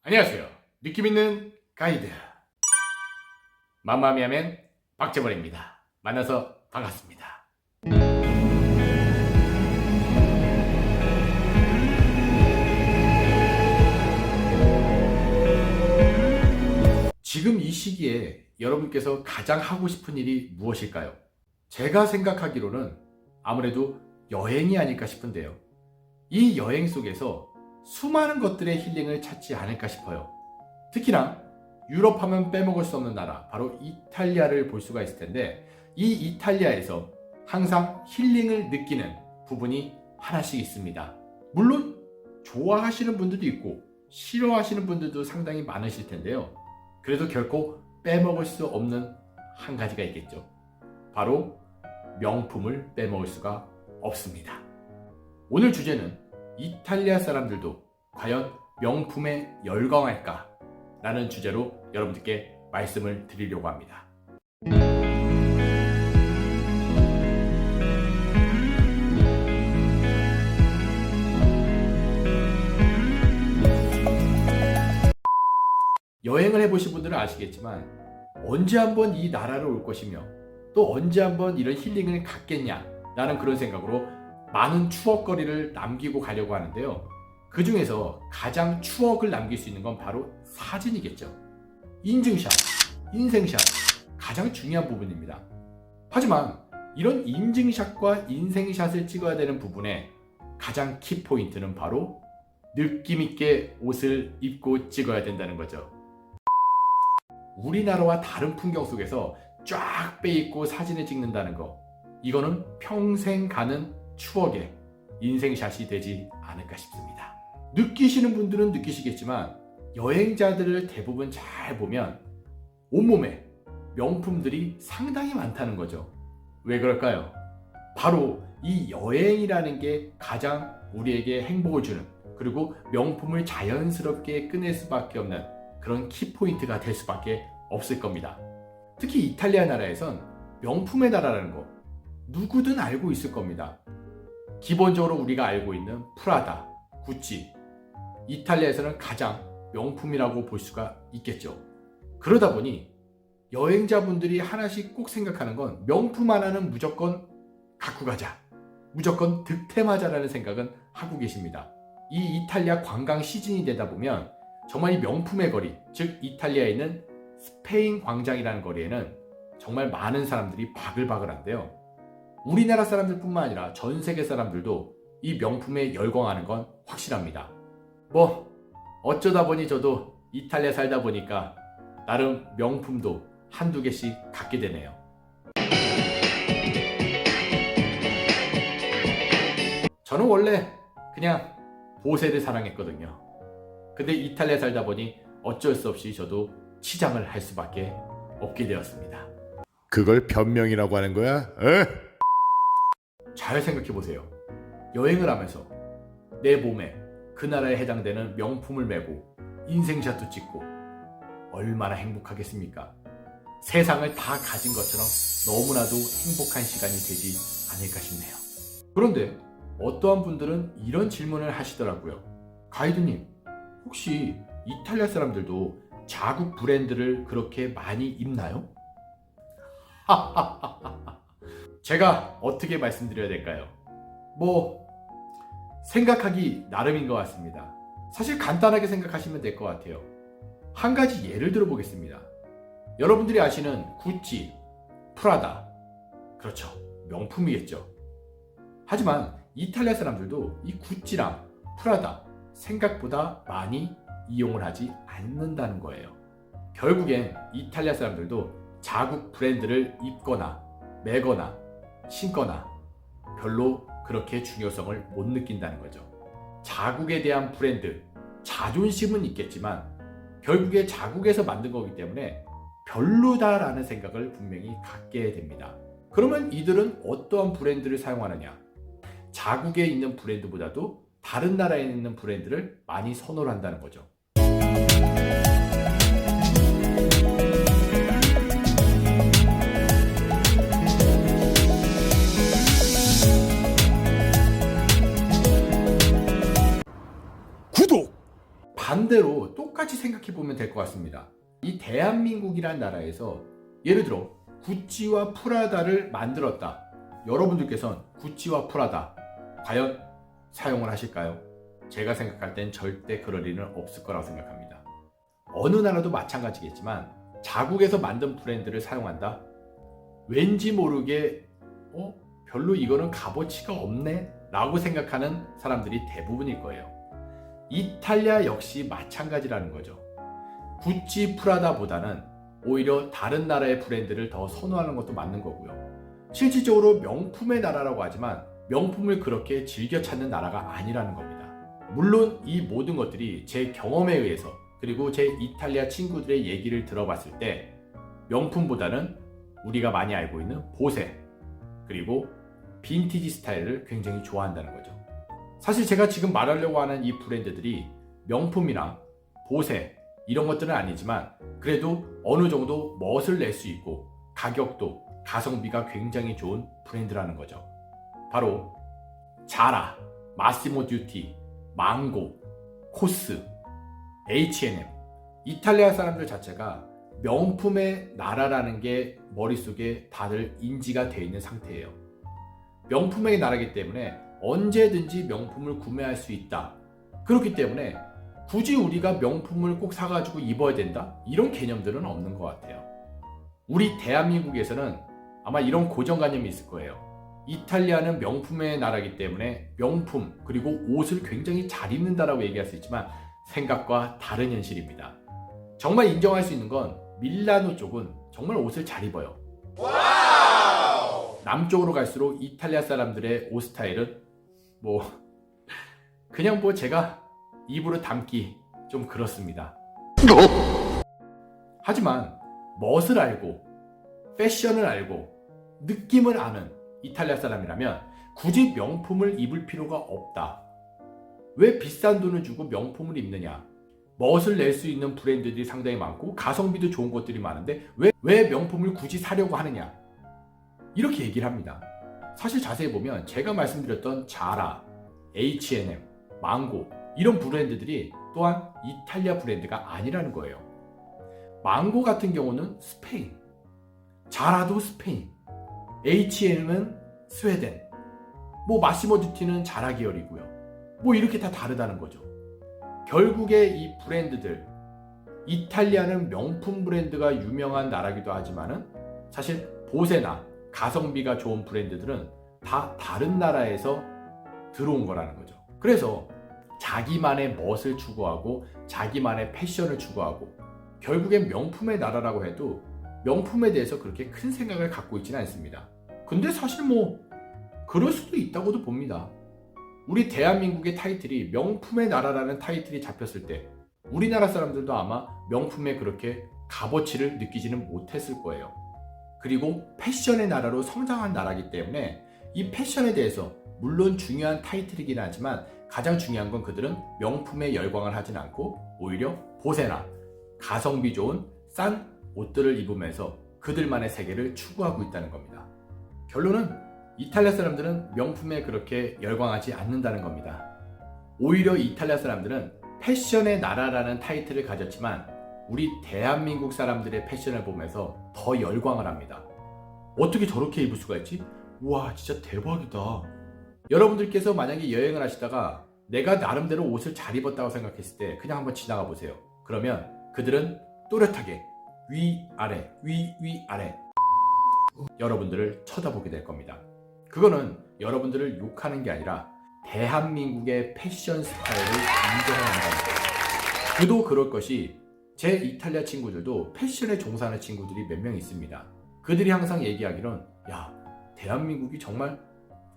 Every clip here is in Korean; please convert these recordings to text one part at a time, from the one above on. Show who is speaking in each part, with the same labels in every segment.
Speaker 1: 안녕하세요. 느낌 있는 가이드 맘마미아맨 박재범입니다. 만나서 반갑습니다. 지금 이 시기에 여러분께서 가장 하고 싶은 일이 무엇일까요? 제가 생각하기로는 아무래도 여행이 아닐까 싶은데요. 이 여행 속에서 수많은 것들의 힐링을 찾지 않을까 싶어요. 특히나 유럽 하면 빼먹을 수 없는 나라, 바로 이탈리아를 볼 수가 있을 텐데, 이 이탈리아에서 항상 힐링을 느끼는 부분이 하나씩 있습니다. 물론 좋아하시는 분들도 있고 싫어하시는 분들도 상당히 많으실 텐데요. 그래도 결코 빼먹을 수 없는 한 가지가 있겠죠. 바로 명품을 빼먹을 수가 없습니다. 오늘 주제는 이탈리아 사람들도 과연 명품에 열광할까? 라는 주제로 여러분들께 말씀을 드리려고 합니다. 여행을 해보신 분들은 아시겠지만 언제 한번 이 나라를 올 것이며 또 언제 한번 이런 힐링을 갖겠냐 라는 그런 생각으로 많은 추억거리를 남기고 가려고 하는데요. 그 중에서 가장 추억을 남길 수 있는 건 바로 사진이겠죠. 인증샷, 인생샷, 가장 중요한 부분입니다. 하지만 이런 인증샷과 인생샷을 찍어야 되는 부분에 가장 키포인트는 바로 느낌있게 옷을 입고 찍어야 된다는 거죠. 우리나라와 다른 풍경 속에서 쫙 빼입고 사진을 찍는다는 거, 이거는 평생 가는 추억의 인생샷이 되지 않을까 싶습니다. 느끼시는 분들은 느끼시겠지만 여행자들을 대부분 잘 보면 온몸에 명품들이 상당히 많다는 거죠. 왜 그럴까요? 바로 이 여행이라는 게 가장 우리에게 행복을 주는, 그리고 명품을 자연스럽게 꺼낼 수밖에 없는 그런 키포인트가 될 수밖에 없을 겁니다. 특히 이탈리아 나라에선 명품의 나라라는 거 누구든 알고 있을 겁니다. 기본적으로 우리가 알고 있는 프라다, 구찌, 이탈리아에서는 가장 명품이라고 볼 수가 있겠죠. 그러다 보니 여행자분들이 하나씩 꼭 생각하는 건 명품 하나는 무조건 갖고 가자, 무조건 득템하자라는 생각은 하고 계십니다. 이 이탈리아 관광 시즌이 되다 보면 정말 이 명품의 거리, 즉 이탈리아에 있는 스페인 광장이라는 거리에는 정말 많은 사람들이 바글바글한데요. 우리나라 사람들뿐만 아니라 전 세계 사람들도 이 명품에 열광하는 건 확실합니다. 어쩌다 보니 저도 이탈리아 살다 보니까 나름 명품도 한두 개씩 갖게 되네요. 저는 원래 그냥 보세를 사랑했거든요. 근데 이탈리아 살다 보니 어쩔 수 없이 저도 치장을 할 수밖에 없게 되었습니다.
Speaker 2: 그걸 변명이라고 하는 거야? 에?
Speaker 1: 잘 생각해 보세요. 여행을 하면서 내 몸에 그 나라에 해당되는 명품을 메고 인생샷도 찍고 얼마나 행복하겠습니까? 세상을 다 가진 것처럼 너무나도 행복한 시간이 되지 않을까 싶네요. 그런데 어떠한 분들은 이런 질문을 하시더라고요. 가이드님, 혹시 이탈리아 사람들도 자국 브랜드를 그렇게 많이 입나요? 제가 어떻게 말씀드려야 될까요? 생각하기 나름인 것 같습니다. 사실 간단하게 생각하시면 될 것 같아요. 한 가지 예를 들어 보겠습니다. 여러분들이 아시는 구찌, 프라다, 그렇죠, 명품이겠죠. 하지만 이탈리아 사람들도 이 구찌랑 프라다 생각보다 많이 이용을 하지 않는다는 거예요. 결국엔 이탈리아 사람들도 자국 브랜드를 입거나 매거나 신거나 별로 그렇게 중요성을 못 느낀다는 거죠. 자국에 대한 브랜드, 자존심은 있겠지만 결국에 자국에서 만든 거기 때문에 별로다라는 생각을 분명히 갖게 됩니다. 그러면 이들은 어떠한 브랜드를 사용하느냐? 자국에 있는 브랜드보다도 다른 나라에 있는 브랜드를 많이 선호를 한다는 거죠. 반대로 똑같이 생각해 보면 될 것 같습니다. 이 대한민국이란 나라에서 예를 들어 구찌와 프라다를 만들었다. 여러분들께서는 구찌와 프라다 과연 사용을 하실까요? 제가 생각할 땐 절대 그럴 일은 없을 거라고 생각합니다. 어느 나라도 마찬가지겠지만 자국에서 만든 브랜드를 사용한다? 왠지 모르게 별로 이거는 값어치가 없네? 라고 생각하는 사람들이 대부분일 거예요. 이탈리아 역시 마찬가지라는 거죠. 구찌, 프라다보다는 오히려 다른 나라의 브랜드를 더 선호하는 것도 맞는 거고요. 실질적으로 명품의 나라라고 하지만 명품을 그렇게 즐겨 찾는 나라가 아니라는 겁니다. 물론 이 모든 것들이 제 경험에 의해서 그리고 제 이탈리아 친구들의 얘기를 들어봤을 때 명품보다는 우리가 많이 알고 있는 보세 그리고 빈티지 스타일을 굉장히 좋아한다는 거죠. 사실 제가 지금 말하려고 하는 이 브랜드들이 명품이나 보세 이런 것들은 아니지만 그래도 어느 정도 멋을 낼 수 있고 가격도 가성비가 굉장히 좋은 브랜드라는 거죠. 바로 자라, 마시모 듀티, 망고, 코스, H&M. 이탈리아 사람들 자체가 명품의 나라라는 게 머릿속에 다들 인지가 되어 있는 상태예요. 명품의 나라이기 때문에 언제든지 명품을 구매할 수 있다. 그렇기 때문에 굳이 우리가 명품을 꼭 사가지고 입어야 된다? 이런 개념들은 없는 것 같아요. 우리 대한민국에서는 아마 이런 고정관념이 있을 거예요. 이탈리아는 명품의 나라이기 때문에 명품 그리고 옷을 굉장히 잘 입는다라고 얘기할 수 있지만 생각과 다른 현실입니다. 정말 인정할 수 있는 건 밀라노 쪽은 정말 옷을 잘 입어요. 와우! 남쪽으로 갈수록 이탈리아 사람들의 옷 스타일은 그냥 제가 입으로 담기 좀 그렇습니다. 하지만 멋을 알고 패션을 알고 느낌을 아는 이탈리아 사람이라면 굳이 명품을 입을 필요가 없다. 왜 비싼 돈을 주고 명품을 입느냐? 멋을 낼 수 있는 브랜드들이 상당히 많고 가성비도 좋은 것들이 많은데 왜 명품을 굳이 사려고 하느냐? 이렇게 얘기를 합니다. 사실 자세히 보면 제가 말씀드렸던 자라, H&M, 망고 이런 브랜드들이 또한 이탈리아 브랜드가 아니라는 거예요. 망고 같은 경우는 스페인, 자라도 스페인, H&M은 스웨덴, 마시모 듀티는 자라 계열이고요. 이렇게 다 다르다는 거죠. 결국에 이 브랜드들, 이탈리아는 명품 브랜드가 유명한 나라기도 하지만은 사실 보세나 가성비가 좋은 브랜드들은 다 다른 나라에서 들어온 거라는 거죠. 그래서 자기만의 멋을 추구하고 자기만의 패션을 추구하고 결국엔 명품의 나라라고 해도 명품에 대해서 그렇게 큰 생각을 갖고 있지는 않습니다. 근데 사실 그럴 수도 있다고도 봅니다. 우리 대한민국의 타이틀이 명품의 나라라는 타이틀이 잡혔을 때 우리나라 사람들도 아마 명품에 그렇게 값어치를 느끼지는 못했을 거예요. 그리고 패션의 나라로 성장한 나라이기 때문에 이 패션에 대해서 물론 중요한 타이틀이긴 하지만 가장 중요한 건 그들은 명품에 열광을 하진 않고 오히려 보세나 가성비 좋은 싼 옷들을 입으면서 그들만의 세계를 추구하고 있다는 겁니다. 결론은 이탈리아 사람들은 명품에 그렇게 열광하지 않는다는 겁니다. 오히려 이탈리아 사람들은 패션의 나라라는 타이틀을 가졌지만 우리 대한민국 사람들의 패션을 보면서 더 열광을 합니다. 어떻게 저렇게 입을 수가 있지? 우와 진짜 대박이다. 여러분들께서 만약에 여행을 하시다가 내가 나름대로 옷을 잘 입었다고 생각했을 때 그냥 한번 지나가 보세요. 그러면 그들은 또렷하게 위아래 위아래 여러분들을 쳐다보게 될 겁니다. 그거는 여러분들을 욕하는 게 아니라 대한민국의 패션 스타일을 인정한다는 거예요. 그도 그럴 것이 제 이탈리아 친구들도 패션에 종사하는 친구들이 몇 명 있습니다. 그들이 항상 얘기하기로는 야 대한민국이 정말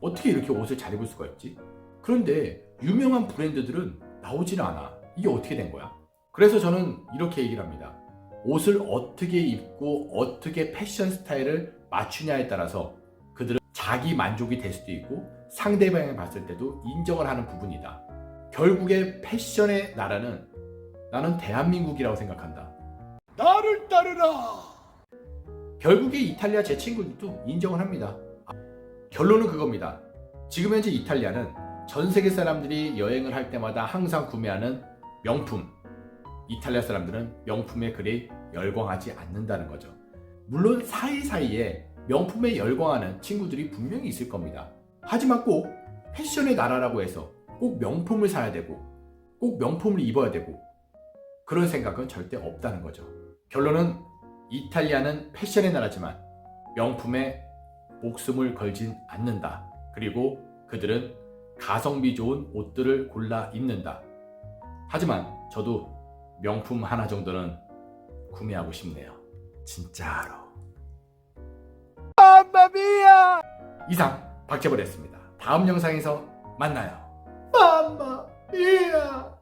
Speaker 1: 어떻게 이렇게 옷을 잘 입을 수가 있지? 그런데 유명한 브랜드들은 나오질 않아. 이게 어떻게 된 거야? 그래서 저는 이렇게 얘기를 합니다. 옷을 어떻게 입고 어떻게 패션 스타일을 맞추냐에 따라서 그들은 자기 만족이 될 수도 있고 상대방이 봤을 때도 인정을 하는 부분이다. 결국에 패션의 나라는 나는 대한민국이라고 생각한다. 나를 따르라! 결국에 이탈리아 제 친구들도 인정을 합니다. 결론은 그겁니다. 지금 현재 이탈리아는 전 세계 사람들이 여행을 할 때마다 항상 구매하는 명품, 이탈리아 사람들은 명품에 그리 열광하지 않는다는 거죠. 물론 사이사이에 명품에 열광하는 친구들이 분명히 있을 겁니다. 하지만 꼭 패션의 나라라고 해서 꼭 명품을 사야 되고 꼭 명품을 입어야 되고 그런 생각은 절대 없다는 거죠. 결론은 이탈리아는 패션의 나라지만 명품에 목숨을 걸진 않는다. 그리고 그들은 가성비 좋은 옷들을 골라 입는다. 하지만 저도 명품 하나 정도는 구매하고 싶네요. 진짜로. 맘마미야! 이상 박재벌이었습니다. 다음 영상에서 만나요. 맘마미야!